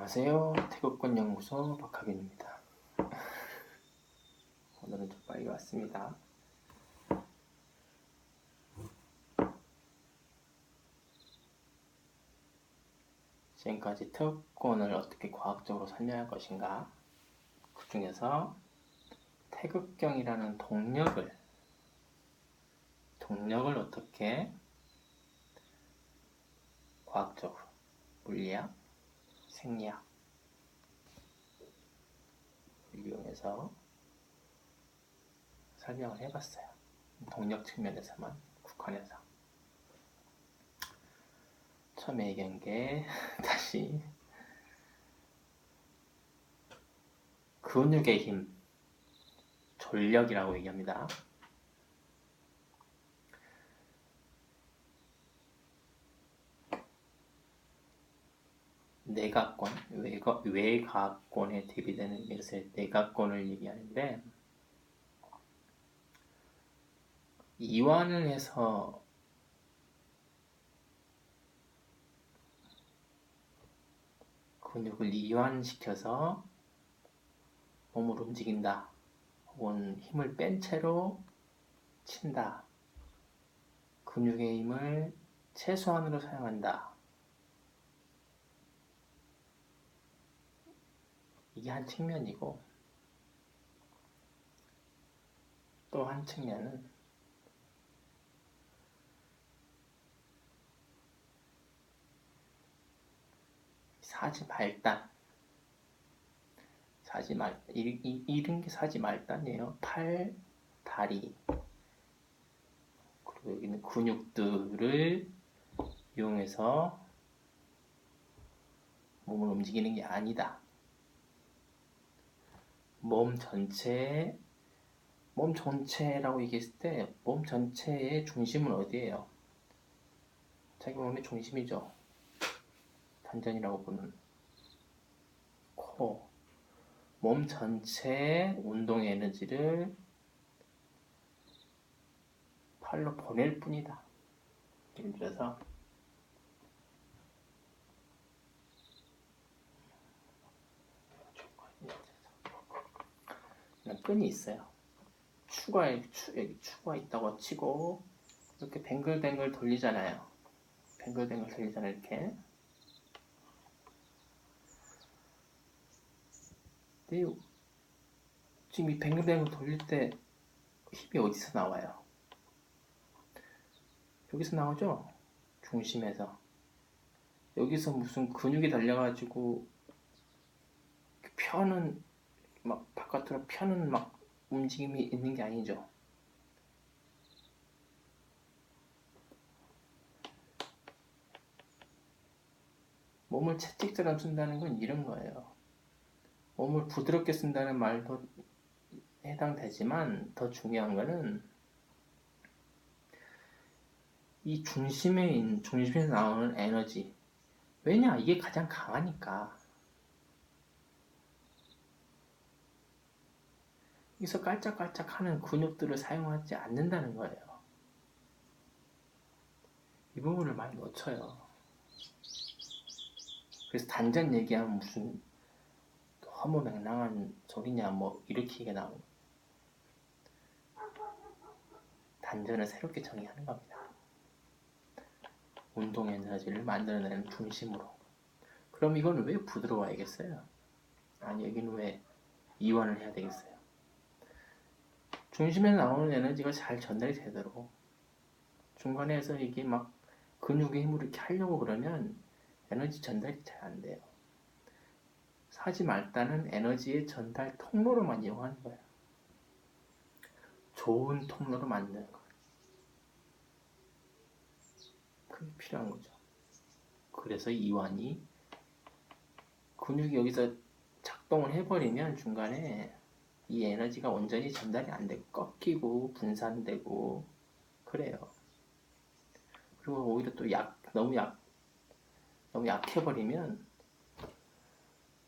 안녕하세요. 태극권 연구소 박학윤입니다. 오늘은 좀 빨리 왔습니다. 지금까지 태극권을 어떻게 과학적으로 설명할 것인가, 그 중에서 태극경이라는 동력을 어떻게 과학적으로, 물리학, 생리학 이용해서 설명을 해봤어요. 동력 측면에서만 국한해서. 처음에 얘기한 게 다시 근육의 힘, 졸력이라고 얘기합니다. 내각권, 외곽권에 대비되는 의미에서 내각권을 얘기하는데, 이완을 해서 근육을 이완시켜서 몸을 움직인다, 혹은 힘을 뺀 채로 친다, 근육의 힘을 최소한으로 사용한다. 이게 한 측면이고, 또 한 측면은 사지 말단. 이런 게 사지 말단이에요. 팔, 다리, 그리고 여기는 근육들을 이용해서 몸을 움직이는 게 아니다. 몸 전체라고 얘기했을 때 몸 전체의 중심은 어디예요? 자기 몸의 중심이죠. 단전이라고 보는 코. 몸 전체의 운동의 에너지를 팔로 보낼 뿐이다. 예를 들어서 끈이 있어요. 여기 추가 있다고 치고 이렇게 뱅글뱅글 돌리잖아요. 이렇게. 근데 지금 이 뱅글뱅글 돌릴 때 힘이 어디서 나와요? 여기서 나오죠? 중심에서. 여기서 무슨 근육이 달려가지고 펴는, 막 바깥으로 펴는 막 움직임이 있는 게 아니죠. 몸을 채찍처럼 쓴다는 건 이런 거예요. 몸을 부드럽게 쓴다는 말도 해당되지만 더 중요한 거는 이 중심에서 나오는 에너지. 왜냐? 이게 가장 강하니까. 여기서 깔짝깔짝 하는 근육들을 사용하지 않는다는 거예요. 이 부분을 많이 놓쳐요. 그래서 단전 얘기하면 무슨 허무맹랑한 소리냐, 뭐 이렇게 얘기가 나오고, 단전을 새롭게 정의하는 겁니다. 운동 에너지를 만들어내는 중심으로. 그럼 이건 왜 부드러워야겠어요? 아니, 여기는 왜 이완을 해야 되겠어요? 중심에 나오는 에너지가 잘 전달이 되도록, 중간에서 이게 막 근육의 힘으로 이렇게 하려고 그러면 에너지 전달이 잘 안 돼요. 사지 말다는 에너지의 전달 통로로만 이용하는 거예요. 좋은 통로로 만드는 거예요. 그게 필요한 거죠. 그래서 이완이, 근육이 여기서 작동을 해버리면 중간에 이 에너지가 온전히 전달이 안 되고 꺾이고 분산되고 그래요. 그리고 오히려 또 너무 약해버리면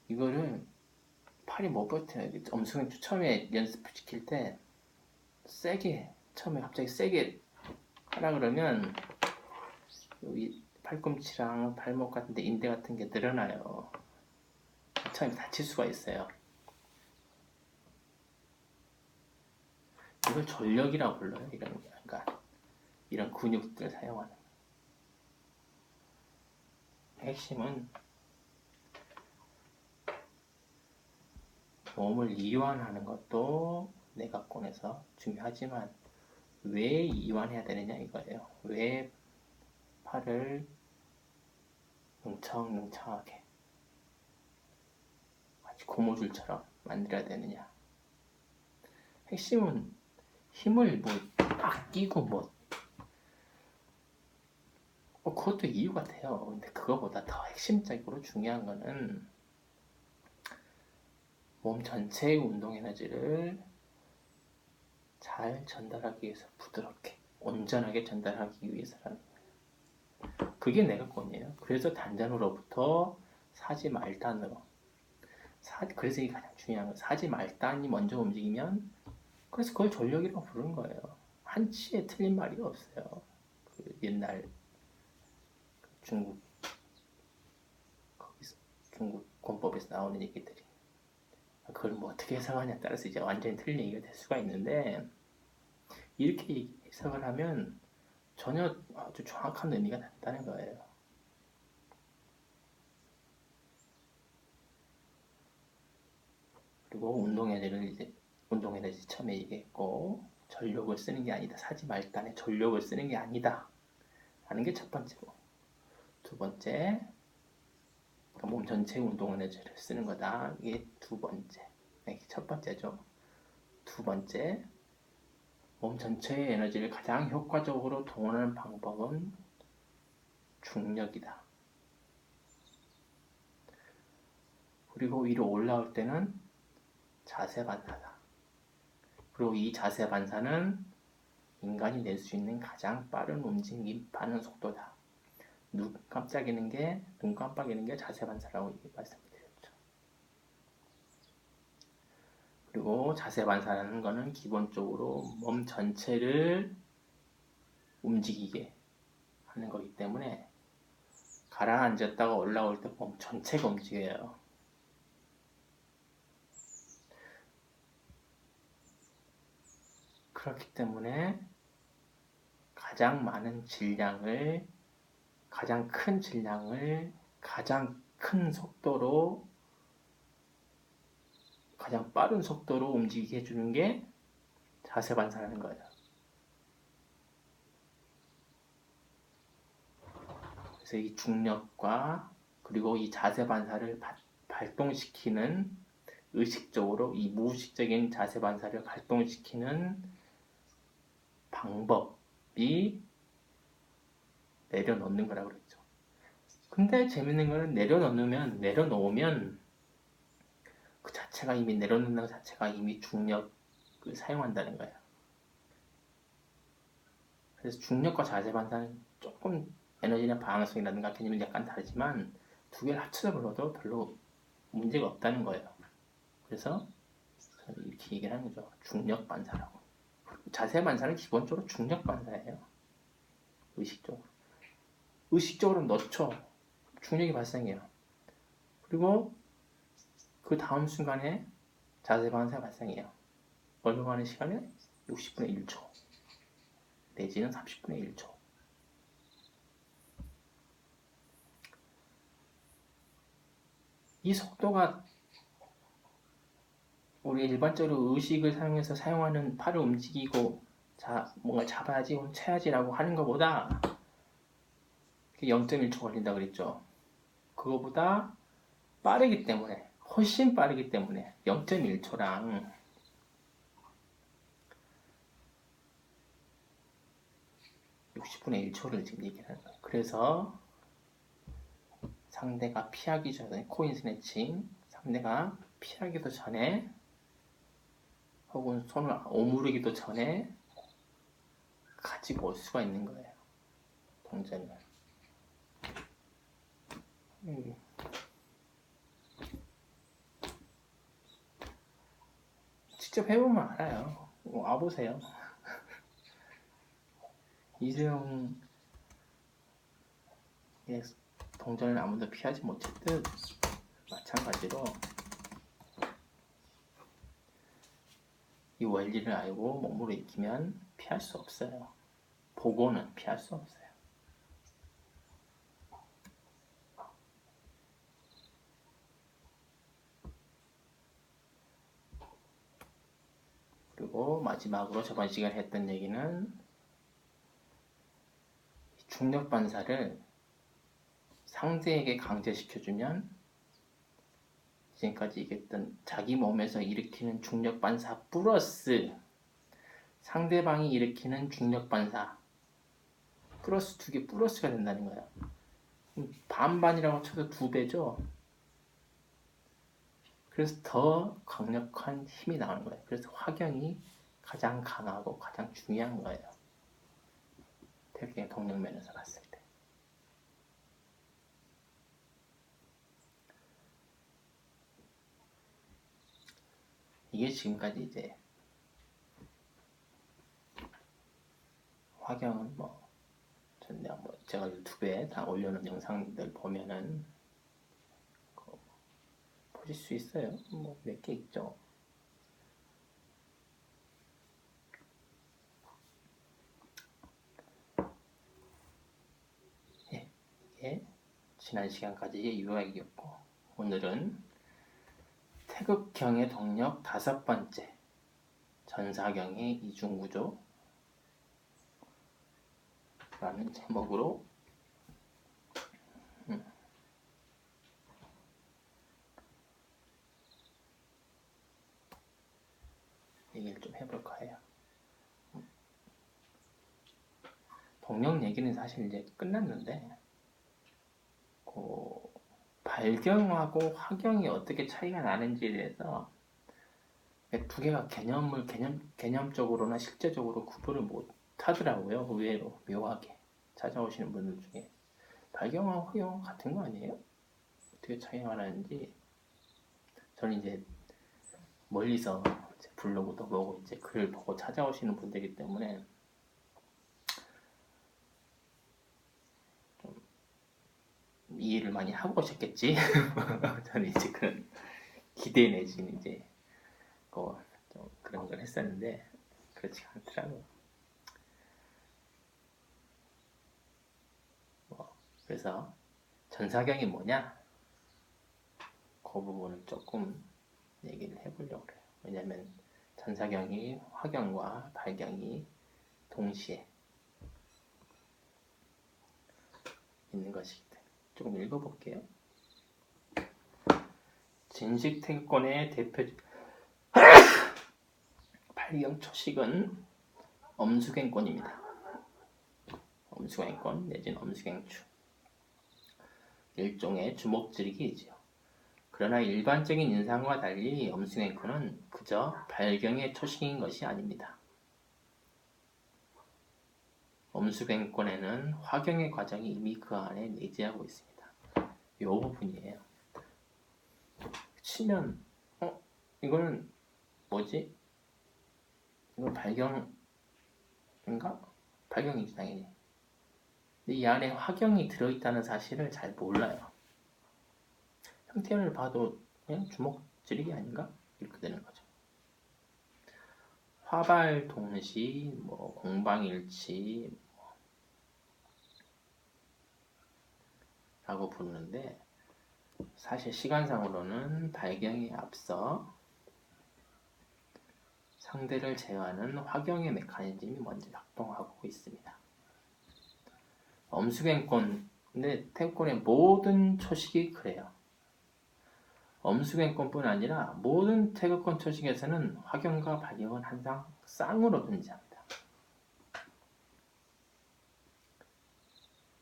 이거를 팔이 못 버텨요. 엄청 처음에 연습시킬 때 처음에 갑자기 세게 하라 그러면 여기 팔꿈치랑 발목 같은 데 인대 같은 게 늘어나요. 처음에 다칠 수가 있어요. 이걸 전력이라고 불러요. 그러니까 이런 근육들을 사용하는. 핵심은 몸을 이완하는 것도 내각권에서 중요하지만 왜 이완해야 되느냐 이거예요. 왜 팔을 뭉청뭉청하게 마치 고무줄처럼 만들어야 되느냐. 핵심은 힘을 뭐 아끼고 뭐 그것도 이유가 돼요. 근데 그거보다 더 핵심적으로 중요한 거는 몸 전체의 운동 에너지를 잘 전달하기 위해서 부드럽게 온전하게 전달하기 위해서라는 거예요. 그게 내각권이에요. 그래서 단전으로부터 사지 말단으로 그래서 이게 가장 중요한 거예요. 사지 말단이 먼저 움직이면 그래서 그걸 전력이라고 부르는 거예요. 한치의 틀린 말이 없어요. 그 옛날 중국 권법에서 나오는 얘기들이 그걸 뭐 어떻게 해석하냐에 따라서 이제 완전히 틀린 얘기가 될 수가 있는데 이렇게 해석을 하면 전혀 아주 정확한 의미가 난다는 거예요. 그리고 운동 에너지 처음에 얘기했고 전력을 쓰는 게 아니다. 사지 말단에 전력을 쓰는 게 아니다. 라는 게 첫 번째고 두 번째 그러니까 몸 전체 운동 에너지를 쓰는 거다. 이게 두 번째. 이게 첫 번째죠. 두 번째 몸 전체의 에너지를 가장 효과적으로 동원하는 방법은 중력이다. 그리고 위로 올라올 때는 자세 반사다. 그리고 이 자세 반사는 인간이 낼 수 있는 가장 빠른 움직임 반응 속도다. 눈 깜빡이는 게 자세 반사라고 말씀드렸죠. 그리고 자세 반사라는 거는 기본적으로 몸 전체를 움직이게 하는 거기 때문에 가라앉았다가 올라올 때 몸 전체가 움직여요. 그렇기 때문에 가장 큰 질량을 가장 큰 속도로 가장 빠른 속도로 움직이게 해주는 게 자세 반사라는 거예요. 그래서 이 중력과 그리고 이 자세 반사를 발동시키는 의식적으로 이 무의식적인 자세 반사를 발동시키는 방법이 내려놓는 거라고 그랬죠. 근데 재밌는 거는 내려놓으면 그 자체가 이미 내려놓는 것 자체가 이미 중력을 사용한다는 거예요. 그래서 중력과 자세 반사는 조금 에너지나 방향성이라든가 개념이 약간 다르지만 두 개를 합쳐서 불러도 별로 문제가 없다는 거예요. 그래서 이렇게 얘기를 하는 거죠. 중력 반사라고. 자세 반사는 기본적으로 중력 반사예요. 의식적으로 넣죠. 중력이 발생해요. 그리고 그 다음 순간에 자세 반사가 발생해요. 얼마 만의 시간에? 60분의 1초 내지는 30분의 1초. 이 속도가 우리 일반적으로 의식을 사용해서 사용하는 팔을 움직이고 뭔가 잡아야지 혹은 쳐야지라고 하는 것보다 0.1초 걸린다 그랬죠. 그거보다 빠르기 때문에 훨씬 빠르기 때문에 0.1초랑 60분의 1초를 지금 얘기하는 거예요. 그래서 상대가 피하기 전에 코인 스네칭 상대가 피하기도 전에 혹은 손을 오므리기도 전에 가지고 올 수가 있는 거예요. 동전을. 직접 해보면 알아요. 와보세요. 이수영 동전을 아무도 피하지 못했듯 마찬가지로 이 원리를 알고 몸으로 익히면 피할 수 없어요. 보고는 피할 수 없어요. 그리고 마지막으로 저번 시간에 했던 얘기는 중력 반사를 상대에게 강제시켜주면 지금까지 얘기했던 자기 몸에서 일으키는 중력 반사 플러스 상대방이 일으키는 중력 반사 플러스 2개 플러스가 된다는 거예요. 반반이라고 쳐도 2배죠. 그래서 더 강력한 힘이 나오는 거예요. 그래서 화경이 가장 강하고 가장 중요한 거예요. 태극기의 동력면에서 봤을 때. 이게 지금까지 이제 화경은 제가 유튜브에 다 올려놓은 영상들 보면은 보실 수 있어요. 몇 개 있죠. 예, 이게 지난 시간까지의 요약이었고 오늘은 태극경의 동력 5번째 전사경의 이중구조 라는 제목으로 얘기를 좀 해볼까 해요. 동력 얘기는 사실 이제 끝났는데 발경하고 화경이 어떻게 차이가 나는지에 대해서 두 개가 개념적으로나 실제적으로 구분을 못 하더라고요. 의외로 묘하게 찾아오시는 분들 중에 발경하고 화경 같은 거 아니에요? 어떻게 차이가 나는지 저는 이제 멀리서 이제 블로그도 보고 이제 글을 보고 찾아오시는 분들이기 때문에 좀 이해를 많이 하고 오셨겠지. 저는 이제 그런 기대 내지는 이제 좀 그런 걸 했었는데 그렇지 않더라고요. 그래서 전사경이 뭐냐? 그 부분을 조금 얘기를 해보려고 해요. 왜냐하면 전사경이 화경과 발경이 동시에 있는 것이기 때문에 조금 읽어볼게요. 진식 태극권의 대표 발경 초식은 엄수갱권입니다. 엄수갱권 내지는 엄수갱추 일종의 주먹질기이지요. 그러나 일반적인 인상과 달리 엄수갱권은 그저 발경의 초식인 것이 아닙니다. 엄수갱권에는 화경의 과정이 이미 그 안에 내재하고 있습니다. 이 부분이에요. 치면 이거는 뭐지? 이건 발경인가? 발경이지 당연히. 근데 이 안에 화경이 들어있다는 사실을 잘 몰라요. 형태를 봐도 그냥 주먹질이 아닌가? 이렇게 되는 거죠. 화발동시, 공방일치 라고 부르는데 사실 시간상으로는 발경에 앞서 상대를 제어하는 화경의 메커니즘이 먼저 작동하고 있습니다. 엄수갱권, 근데 태극권의 모든 초식이 그래요. 엄수갱권뿐 아니라 모든 태극권 초식에서는 화경과 발경은 항상 쌍으로 존재합니다.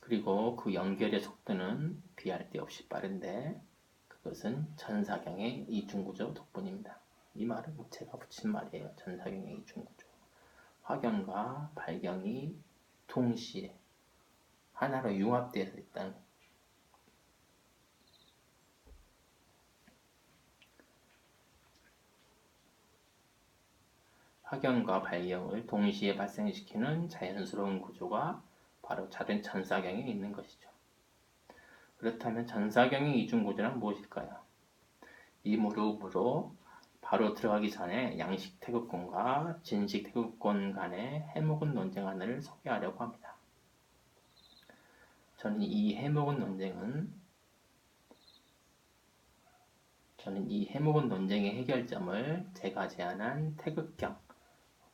그리고 그 연결의 속도는 비할 데 없이 빠른데 그것은 전사경의 이중구조 덕분입니다. 이 말은 제가 붙인 말이에요. 전사경의 이중구조. 화경과 발경이 동시에 하나로 융합되어 있다는 화경과 발경을 동시에 발생시키는 자연스러운 구조가 바로 전사경에 있는 것이죠. 그렇다면 전사경의 이중구조란 무엇일까요? 이 무릎으로 바로 들어가기 전에 양식 태극권과 진식 태극권 간의 해묵은 논쟁안을 소개하려고 합니다. 저는 이 해묵은 논쟁의 해결점을 제가 제안한 태극경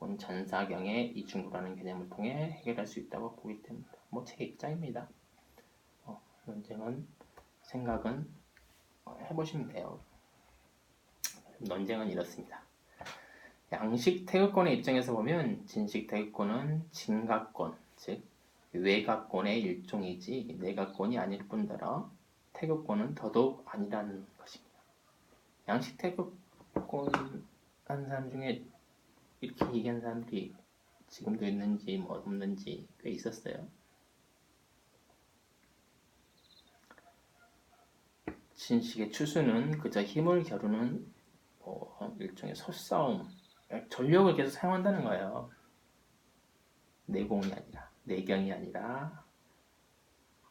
혹은 전사경의 이중구라는 개념을 통해 해결할 수 있다고 보기 때문에 제 입장입니다. 생각은 해보시면 돼요. 논쟁은 이렇습니다. 양식 태극권의 입장에서 보면 진식 태극권은 진가권, 즉 외가권의 일종이지 내가권이 아닐 뿐더러 태극권은 더더욱 아니라는 것입니다. 양식 태극권 한 사람 중에 이렇게 얘기한 사람들이 지금도 있는지 없는지 꽤 있었어요. 진식의 추수는 그저 힘을 겨루는 일종의 소싸움, 전력을 계속 사용한다는 거예요. 내공이 아니라, 내경이 아니라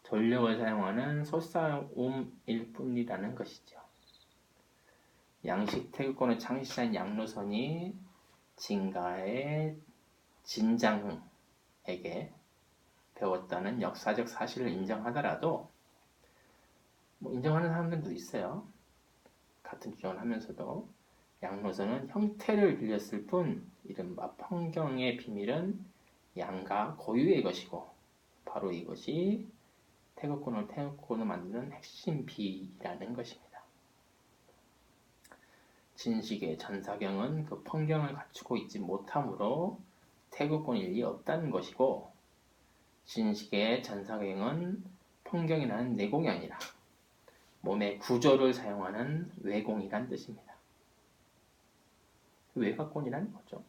전력을 사용하는 소싸움일 뿐이라는 것이죠. 양식 태극권의 창시자인 양로선이 진가의 진장에게 배웠다는 역사적 사실을 인정하더라도 인정하는 사람들도 있어요. 같은 주장을 하면서도 양로선은 형태를 빌렸을 뿐 이른바 평경의 비밀은 양가 고유의 것이고 바로 이것이 태극권을 만드는 핵심 비라는 것입니다. 진식의 전사경은 그 평경을 갖추고 있지 못하므로 태극권일 리 없다는 것이고 진식의 전사경은 평경이라는 내공이 아니라 몸의 구조를 사용하는 외공이란 뜻입니다. 외가권이라는 거죠.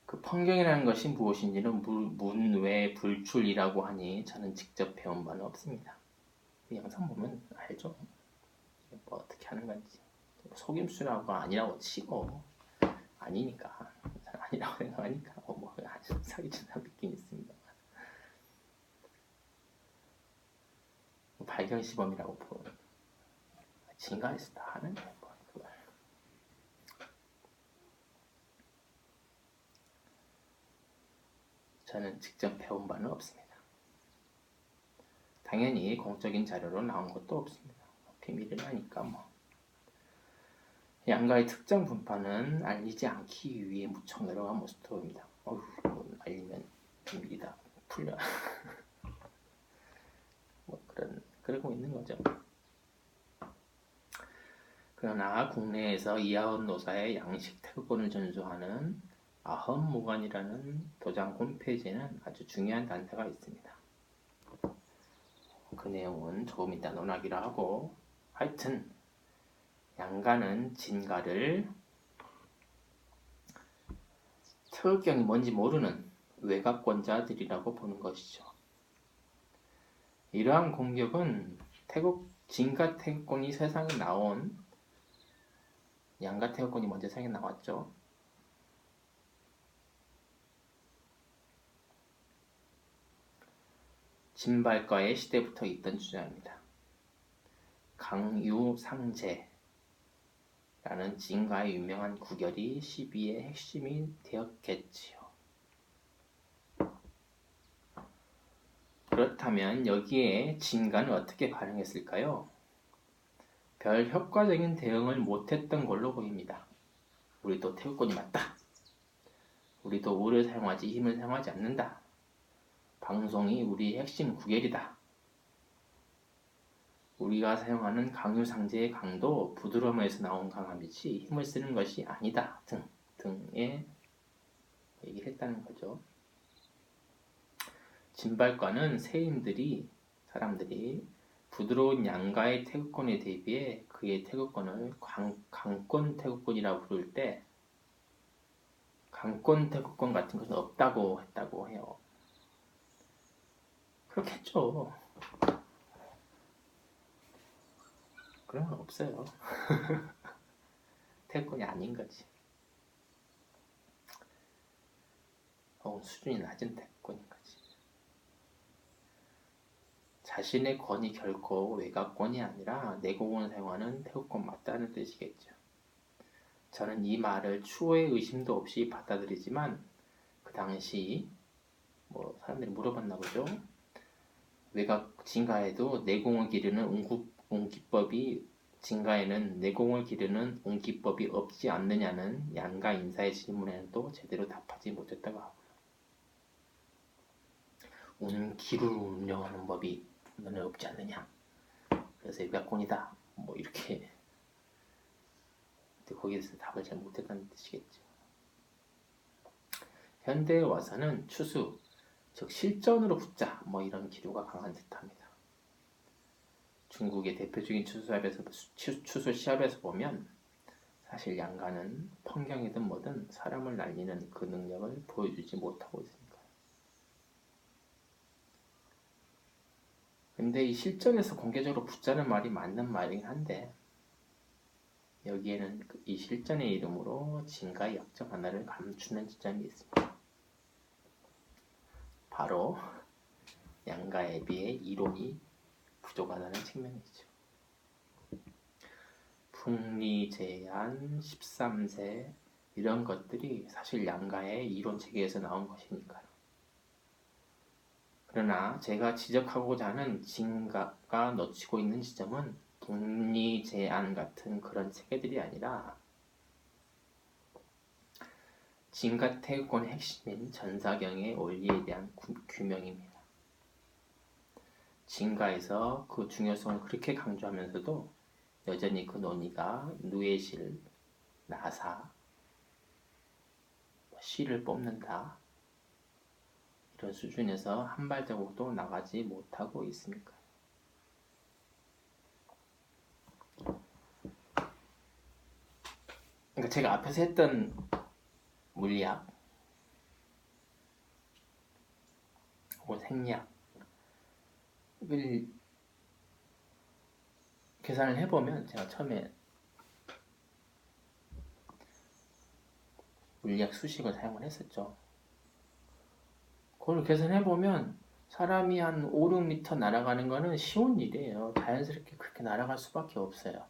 그 평경이라는 것이 무엇인지는 문외 불출이라고 하니 저는 직접 배운 바는 없습니다. 그 영상 보면 알죠. 어떻게 하는 건지. 속임수라고 아니라고 치고 아니니까 아니라고 생각하니까 사기친 사람 있긴 있습니다. 발견 시범이라고 보는 진가에서 다 하는데 그걸. 저는 직접 배운 바는 없습니다. 당연히 공적인 자료로 나온 것도 없습니다. 비밀이라니까 양가의 특정 분파는 알리지 않기 위해 무척 노력한 모습도 보입니다. 알리면 비밀이다. 풀려. 그러고 있는 거죠. 그러나 국내에서 이하원 노사의 양식 태극권을 전수하는 아헌무관이라는 도장 홈페이지에는 아주 중요한 단서가 있습니다. 그 내용은 조금 이따 논하기로 하고 하여튼 양가는 진가를 태극경이 뭔지 모르는 외가권자들이라고 보는 것이죠. 이러한 공격은 진가 태극권이 세상에 나온 양가 태극권이 먼저 세상에 나왔죠. 진발과의 시대부터 있던 주장입니다. 강유상제라는 진가의 유명한 구결이 시비의 핵심이 되었겠지요. 그렇다면 여기에 진가는 어떻게 반응했을까요? 별 효과적인 대응을 못했던 걸로 보입니다. 우리도 태극권이 맞다. 우리도 우를 사용하지 힘을 사용하지 않는다. 방송이 우리의 핵심 구결이다. 우리가 사용하는 강유상제의 강도 부드러움에서 나온 강함이지 힘을 쓰는 것이 아니다 등의 얘기를 했다는 거죠. 진발과는 사람들이 부드러운 양가의 태극권에 대비해 그의 태극권을 강권 태극권이라고 부를 때 강권 태극권 같은 것은 없다고 했다고 해요. 그렇겠죠. 그런 건 없어요. 태극권이 아닌 거지. 수준이 낮은 태극권인 거지. 자신의 권이 결코 외곽권이 아니라 내공을 사용하는 태국권 맞다는 뜻이겠죠. 저는 이 말을 추호의 의심도 없이 받아들이지만 그 당시 사람들이 물어봤나 보죠. 외곽 진가에도 내공을 기르는 옹기법이 진가에는 내공을 기르는 옹기법이 없지 않느냐는 양가 인사의 질문에는 또 제대로 답하지 못했다고 하고요. 기를 운영하는 법이 너는 없지 않느냐. 그래서 외곽권이다. 이렇게 거기에서 답을 잘 못했다는 뜻이겠죠. 현대에 와서는 추수, 즉 실전으로 붙자 이런 기류가 강한 듯합니다. 중국의 대표적인 추수 시합에서 보면 사실 양가는 phong 경이든 뭐든 사람을 날리는 그 능력을 보여주지 못하고 있습니다. 근데 이 실전에서 공개적으로 붙자는 말이 맞는 말이긴 한데 여기에는 이 실전의 이름으로 진가의 약점 하나를 감추는 지점이 있습니다. 바로 양가에 비해 이론이 부족하다는 측면이죠. 풍리제안, 13세 이런 것들이 사실 양가의 이론 체계에서 나온 것이니까요. 그러나 제가 지적하고자 하는 진가가 놓치고 있는 지점은 풍리제안 같은 그런 체계들이 아니라 진가 태국권의 핵심인 전사경의 원리에 대한 규명입니다. 진가에서 그 중요성을 그렇게 강조하면서도 여전히 그 논의가 누에실, 나사, 씨를 뽑는다 이런 수준에서 한 발자국도 나가지 못하고 있으니까. 그러니까 제가 앞에서 했던 물리학 혹은 생리학을 계산을 해보면 제가 처음에 물리학 수식을 사용을 했었죠. 그걸 계산해보면 사람이 한 5, 6m 날아가는 거는 쉬운 일이에요. 자연스럽게 그렇게 날아갈 수밖에 없어요.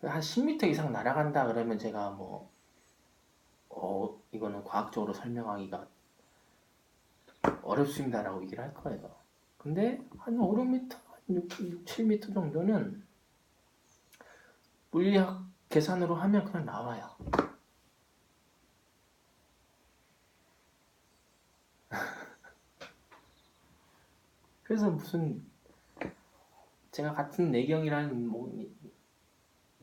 한 10m 이상 날아간다 그러면 제가 이거는 과학적으로 설명하기가 어렵습니다라고 얘기를 할 거예요. 근데 한 5, 6m, 6, 7m 정도는 물리학 계산으로 하면 그냥 나와요. 그래서 무슨 제가 같은 내경이라는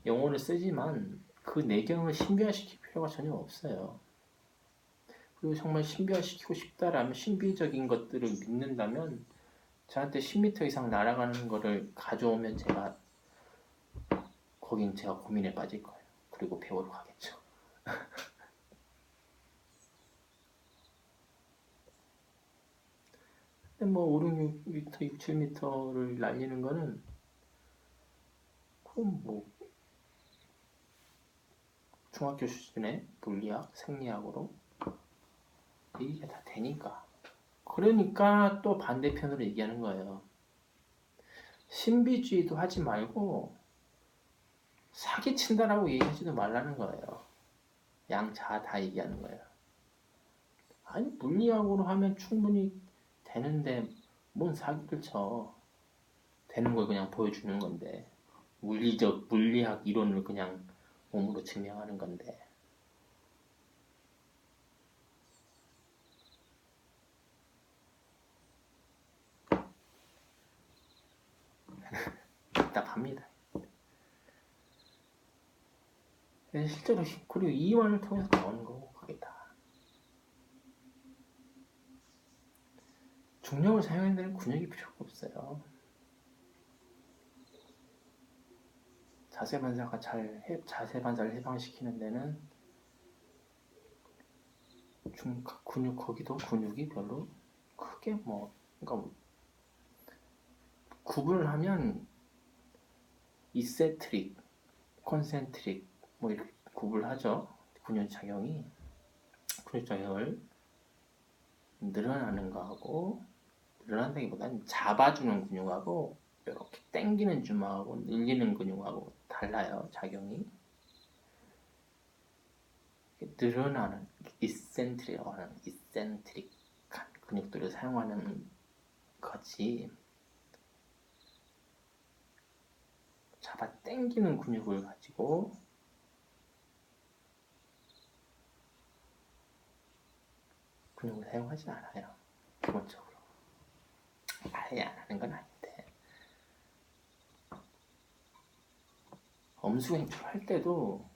용어를 쓰지만 그 내경을 신비화시킬 필요가 전혀 없어요. 그리고 정말 신비화시키고 싶다라면 신비적인 것들을 믿는다면 저한테 10m 이상 날아가는 거를 가져오면 거긴 제가 고민에 빠질 거예요. 그리고 배우러 가겠죠. 근데 5, 6m, 6, 7m를 날리는 거는 그럼 중학교 수준의 물리학, 생리학으로 이게 다 되니까. 그러니까 또 반대편으로 얘기하는 거예요. 신비주의도 하지 말고 사기친다라고 얘기하지도 말라는 거예요. 양자 다 얘기하는 거예요. 아니 물리학으로 하면 충분히 되는데 뭔 사기를 쳐. 되는 걸 그냥 보여주는 건데 물리학 이론을 그냥 몸으로 증명하는 건데 답답합니다. 실제로 그리고 이완을 통해서 나오는 거고 그게 다 중력을 사용하는 데는 근육이 필요가 없어요. 자세 반사를 해방시키는 데는 거기도 근육이 별로 크게 그러니까 구분을 하면 이센트릭, 콘센트릭 이렇게 구분을 하죠. 근육작용을 늘어나는 거하고 늘어난다기보다는 잡아주는 근육하고 이렇게 당기는 주먹하고 늘리는 근육하고 달라요. 작용이. 늘어나는 이센트릭이라고 하는 이센트릭한 근육들을 사용하는 거지, 잡아 당기는 근육을 가지고 근육을 사용하지 않아요. 기본적으로 아예 안 하는 건 아닌데, 엄수행출 할 때도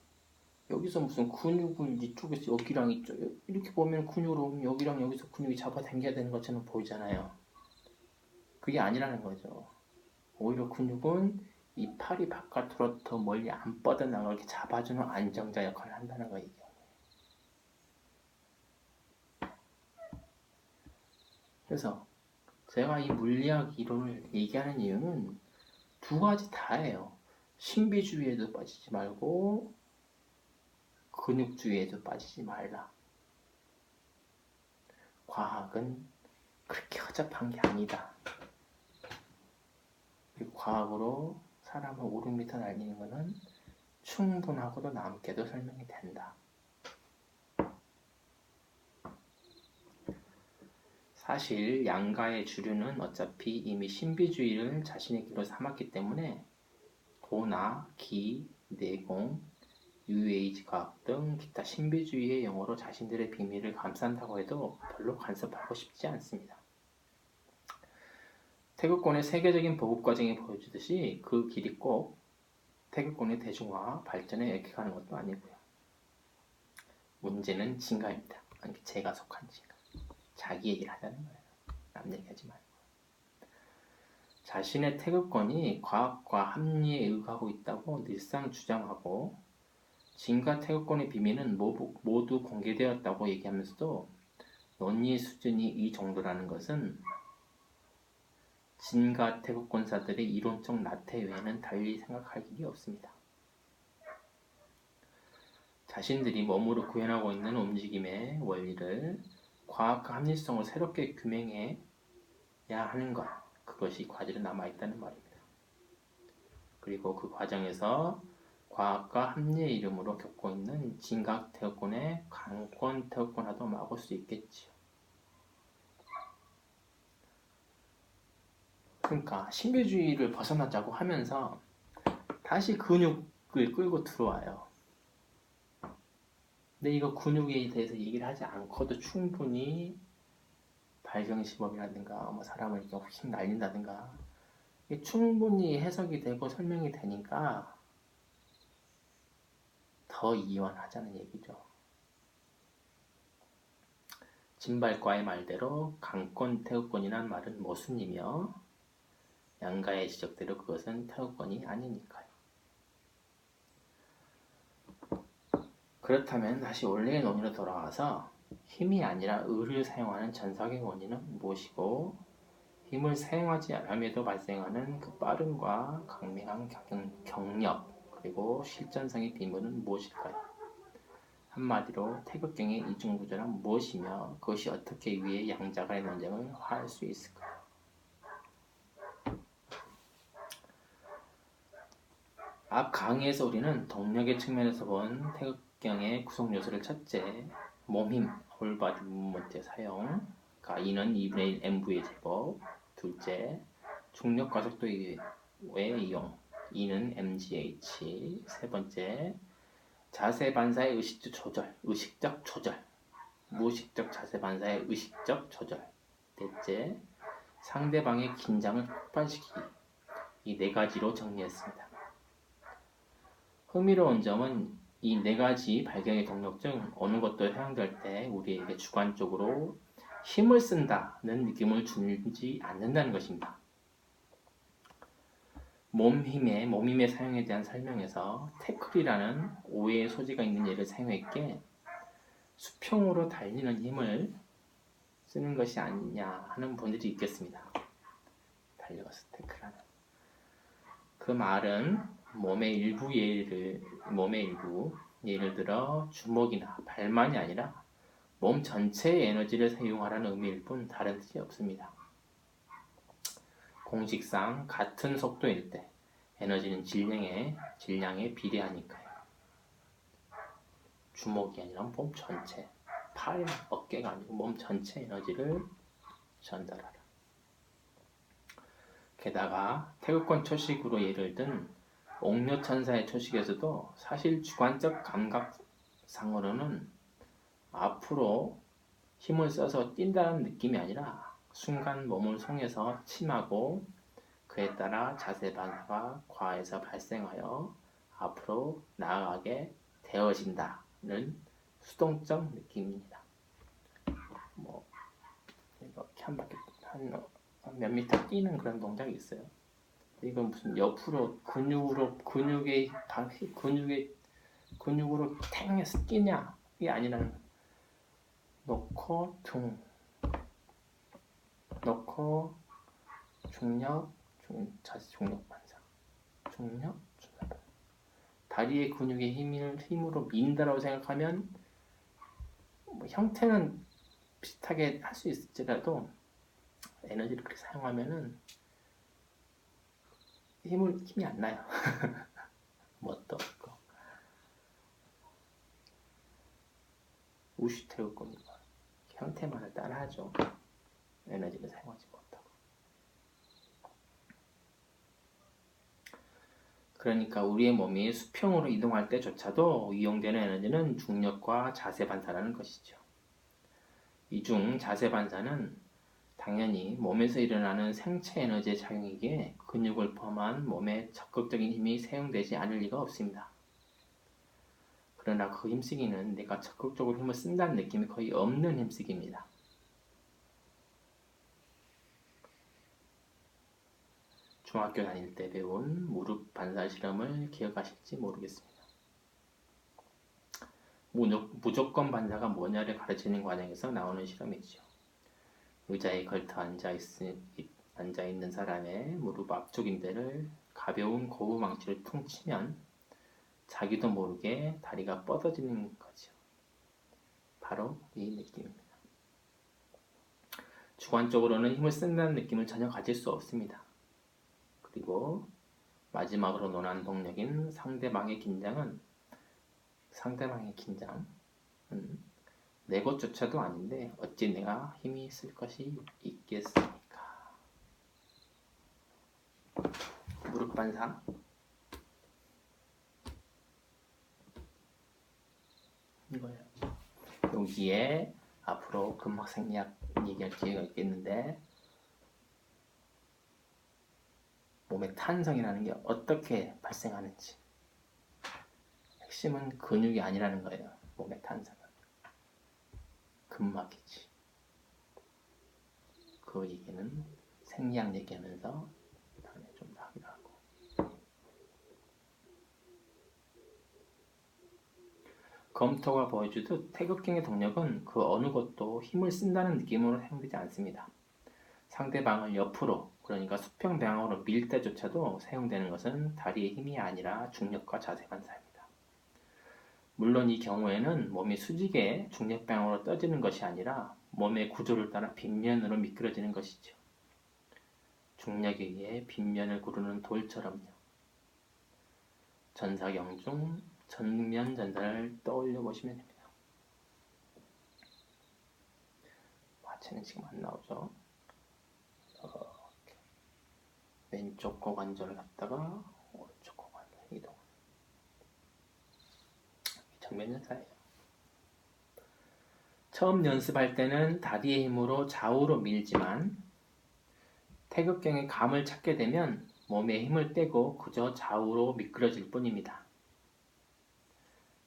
여기서 무슨 근육을 이쪽에서 여기랑 이쪽 이렇게 보면 근육으로 여기랑 여기서 근육이 잡아당겨야 되는 것처럼 보이잖아요. 그게 아니라는 거죠. 오히려 근육은 이 팔이 바깥으로 더 멀리 안 뻗어나가게 잡아주는 안정자 역할을 한다는 거예요. 그래서 제가 이 물리학 이론을 얘기하는 이유는 두 가지 다예요. 신비주의에도 빠지지 말고 근육주의에도 빠지지 말라. 과학은 그렇게 허접한 게 아니다. 그리고 과학으로 사람을 5~6m 날리는 것은 충분하고도 남게도 설명이 된다. 사실 양가의 주류는 어차피 이미 신비주의를 자신의 길로 삼았기 때문에 도나, 기, 내공, 뉴에이지 과학 등 기타 신비주의의 용어로 자신들의 비밀을 감싼다고 해도 별로 간섭하고 싶지 않습니다. 태극권의 세계적인 보급 과정이 보여주듯이 그 길이 꼭 태극권의 대중화, 발전에 역행하는 것도 아니고요. 문제는 진가입니다. 아니, 제가 속한 진가. 자기 얘기를 하자는 거예요. 남 얘기하지 말고. 자신의 태극권이 과학과 합리에 의거하고 있다고 늘상 주장하고 진가 태극권의 비밀은 모두 공개되었다고 얘기하면서도 논의 수준이 이 정도라는 것은 진가 태극권사들의 이론적 나태 외에는 달리 생각할 길이 없습니다. 자신들이 몸으로 구현하고 있는 움직임의 원리를 과학과 합리성을 새롭게 규명해야 하는 것, 그것이 과제로 남아있다는 말입니다. 그리고 그 과정에서 과학과 합리의 이름으로 겪고 있는 진각 태극권의 강권 태극권화도 막을 수 있겠지요. 그러니까 신비주의를 벗어나자고 하면서 다시 근육을 끌고 들어와요. 근데 이거 근육에 대해서 얘기를 하지 않고도 충분히 발경시범이라든가 뭐 사람을 이렇게 휙 날린다든가 이게 충분히 해석이 되고 설명이 되니까 더 이완하자는 얘기죠. 진발과의 말대로 강권 태극권이란 말은 모순이며 양가의 지적대로 그것은 태극권이 아니니까요. 그렇다면 다시 원래의 논의로 돌아와서 힘이 아니라 의를 사용하는 전사의 원인은 무엇이고 힘을 사용하지 않음에도 발생하는 그 빠름과 강력한 경력 그리고 실전성의 비밀은 무엇일까요? 한마디로 태극경의 이중구조란 무엇이며 그것이 어떻게 위의 양자 간의 논쟁을 화할 수 있을까요? 앞 강의에서 우리는 동력의 측면에서 본 태극경의 구성 요소를 첫째, 몸힘, 홀바디 무브먼트의 사용, 그러니까 E는 2분의 1 mv의 제법, 둘째, 중력 가속도의 이용, E는 mgh, 세 번째, 자세 반사의 의식적 조절, 무의식적 자세 반사의 의식적 조절, 넷째, 상대방의 긴장을 폭발시키기, 이 네 가지로 정리했습니다. 흥미로운 점은 이 네 가지 발경의 동력 중 어느 것도 사용될 때 우리에게 주관적으로 힘을 쓴다는 느낌을 주지 않는다는 것입니다. 몸힘의 사용에 대한 설명에서 태클이라는 오해의 소지가 있는 예를 사용했기에 수평으로 달리는 힘을 쓰는 것이 아니냐 하는 분들이 있겠습니다. 달려가서 태클하는. 그 말은 몸의 일부 예를 들어 주먹이나 발만이 아니라 몸 전체의 에너지를 사용하라는 의미일 뿐 다른 뜻이 없습니다. 공식상 같은 속도일 때 에너지는 질량에 비례하니까요. 주먹이 아니라 몸 전체, 팔, 어깨가 아니고 몸 전체 에너지를 전달하라. 게다가 태극권 초식으로 예를 든 옥녀천사의 초식에서도 사실 주관적 감각상으로는 앞으로 힘을 써서 뛴다는 느낌이 아니라 순간 몸을 송해서 침하고 그에 따라 자세 반사가 과에서 발생하여 앞으로 나아가게 되어진다는 수동적 느낌입니다. 뭐 이렇게 한 바퀴 한 몇 미터 뛰는 그런 동작이 있어요. 이건 무슨 옆으로 근육으로 탱해서 뛰냐 이게 아니라 놓고 중력 자세 중력 반사 중력 반사 다리의 근육의 힘으로 민다라고 생각하면 뭐 형태는 비슷하게 할 수 있을지라도 에너지를 그렇게 사용하면은 힘이 안 나요. 뭣도 없고 우시태우권이고 형태만을 따라하죠. 에너지를 사용하지 못하고. 그러니까 우리의 몸이 수평으로 이동할 때조차도 이용되는 에너지는 중력과 자세 반사라는 것이죠. 이 중 자세 반사는 당연히 몸에서 일어나는 생체 에너지의 작용이기에 근육을 포함한 몸에 적극적인 힘이 사용되지 않을 리가 없습니다. 그러나 그 힘쓰기는 내가 적극적으로 힘을 쓴다는 느낌이 거의 없는 힘쓰기입니다. 중학교 다닐 때 배운 무릎 반사 실험을 기억하실지 모르겠습니다. 무조건 반사가 뭐냐를 가르치는 과정에서 나오는 실험이죠. 의자에 걸터 앉아있는 사람의 무릎 앞쪽 인대를 가벼운 고무 망치를 퉁 치면 자기도 모르게 다리가 뻗어지는 거죠. 바로 이 느낌입니다. 주관적으로는 힘을 쓴다는 느낌을 전혀 가질 수 없습니다. 그리고 마지막으로 논한 상대방의 긴장 내 것조차도 아닌데 어찌 내가 힘이 있을 것이 있겠습니까? 무릎 반사 이거예요. 여기에 앞으로 근막 생리학 얘기할 기회가 있겠는데 몸의 탄성이라는 게 어떻게 발생하는지 핵심은 근육이 아니라는 거예요. 몸의 탄성은 근막이지. 그 얘기는 생리학 얘기하면서 다음에 좀 더 하기로 하고. 검토가 보여주듯 태극경의 동력은 그 어느 것도 힘을 쓴다는 느낌으로 사용되지 않습니다. 상대방을 옆으로 그러니까 수평 방향으로 밀 때조차도 사용되는 것은 다리의 힘이 아니라 중력과 자세 반사입니다. 물론 이 경우에는 몸이 수직에 중력 방향으로 떠지는 것이 아니라 몸의 구조를 따라 빗면으로 미끄러지는 것이죠. 중력에 의해 빗면을 구르는 돌처럼요. 전사경 중 전면 전사를 떠올려 보시면 됩니다. 하체는 지금 안 나오죠. 왼쪽 고관절을 갖다가 오른쪽 고관절 이동. 정면 전사예요. 처음 연습할 때는 다리의 힘으로 좌우로 밀지만 태극경의 감을 찾게 되면 몸에 힘을 떼고 그저 좌우로 미끄러질 뿐입니다.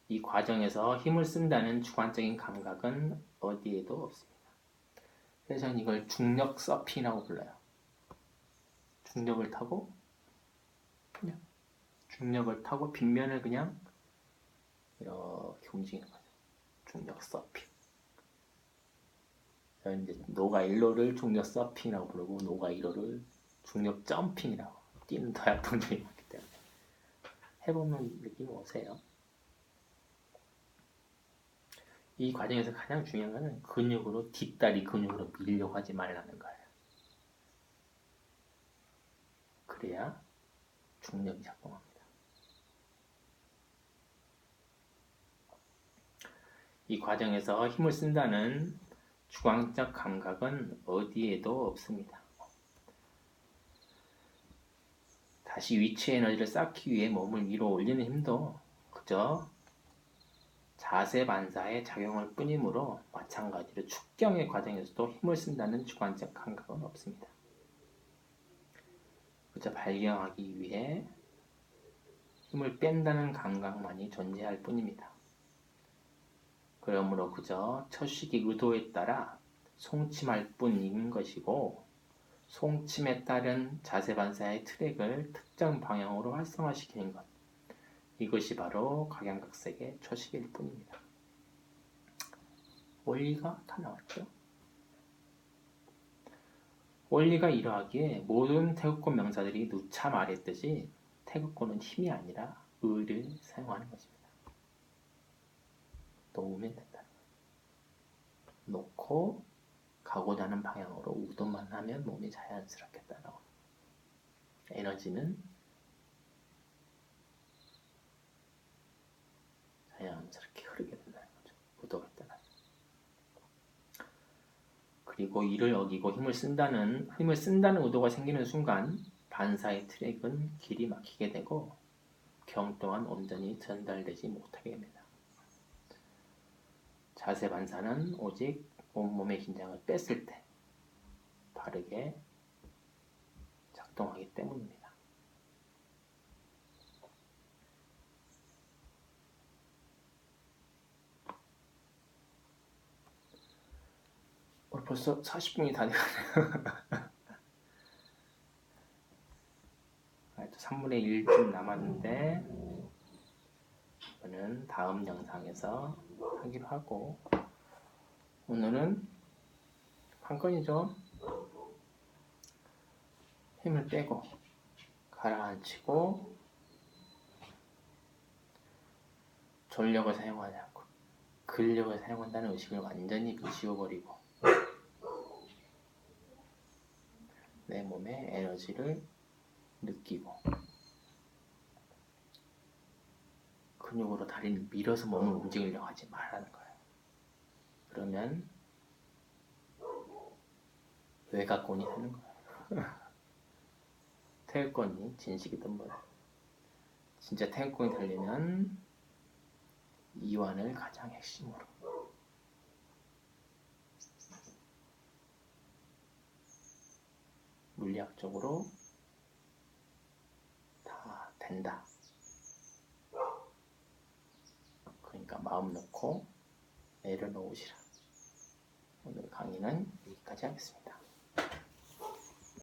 이 과정에서 힘을 쓴다는 주관적인 감각은 어디에도 없습니다. 그래서 저는 이걸 중력 서핑이라고 불러요. 중력을 타고 빗면을 그냥 이렇게 움직이는 거죠. 중력 서핑. 저는 이제 노가 1호를 중력 서핑이라고 부르고 노가 1호를 중력 점핑이라고 뛰는 도약 동작이 많기 때문에 해보면 느낌 오세요. 이 과정에서 가장 중요한 것은 근육으로 뒷다리 근육으로 밀려고 하지 말라는 거예요. 그래야 중력이 작동합니다. 이 과정에서 힘을 쓴다는 주관적 감각은 어디에도 없습니다. 다시 위치 에너지를 쌓기 위해 몸을 위로 올리는 힘도 그저 자세 반사의 작용일 뿐이므로 마찬가지로 축경의 과정에서도 힘을 쓴다는 주관적 감각은 없습니다. 그저 발견하기 위해 힘을 뺀다는 감각만이 존재할 뿐입니다. 그러므로 그저 처식의 의도에 따라 송침할 뿐인 것이고 송침에 따른 자세 반사의 트랙을 특정 방향으로 활성화시키는 것, 이것이 바로 각양각색의 처식일 뿐입니다. 원리가 다 나왔죠. 원리가 이러하기에 모든 태극권 명사들이 누차 말했듯이 태극권은 힘이 아니라 의를 사용하는 것입니다. 놓으면 된다는 거예요. 놓고 가고자 하는 방향으로 우도만 하면 몸이 자연스럽게 따라오는 에너지는 자연스럽게 흐르게 된다는 거죠. 우도가 따라. 그리고 이를 어기고 힘을 쓴다는 의도가 생기는 순간 반사의 트랙은 길이 막히게 되고 경 또한 온전히 전달되지 못하게 됩니다. 자세 반사는 오직 온몸의 긴장을 뺐을 때 바르게 작동하기 때문입니다. 벌써 40분이 다 돼가네요. 3분의 1쯤 남았는데 이거는 다음 영상에서 하기로 하고 오늘은 한 건이죠. 힘을 빼고 가라앉히고 전력을 사용하지 않고 근력을 사용한다는 의식을 완전히 비치워버리고 내 몸의 에너지를 느끼고 근육으로 다리를 밀어서 몸을 움직이려고 하지 말라는 거예요. 그러면 외곽권이 되는 거예요. 태극권이 진식이든 뭐든 진짜 태극권이 되려면 이완을 가장 핵심으로 물리학적으로 다 된다. 그러니까 마음 놓고 내려놓으시라. 오늘 강의는 여기까지 하겠습니다.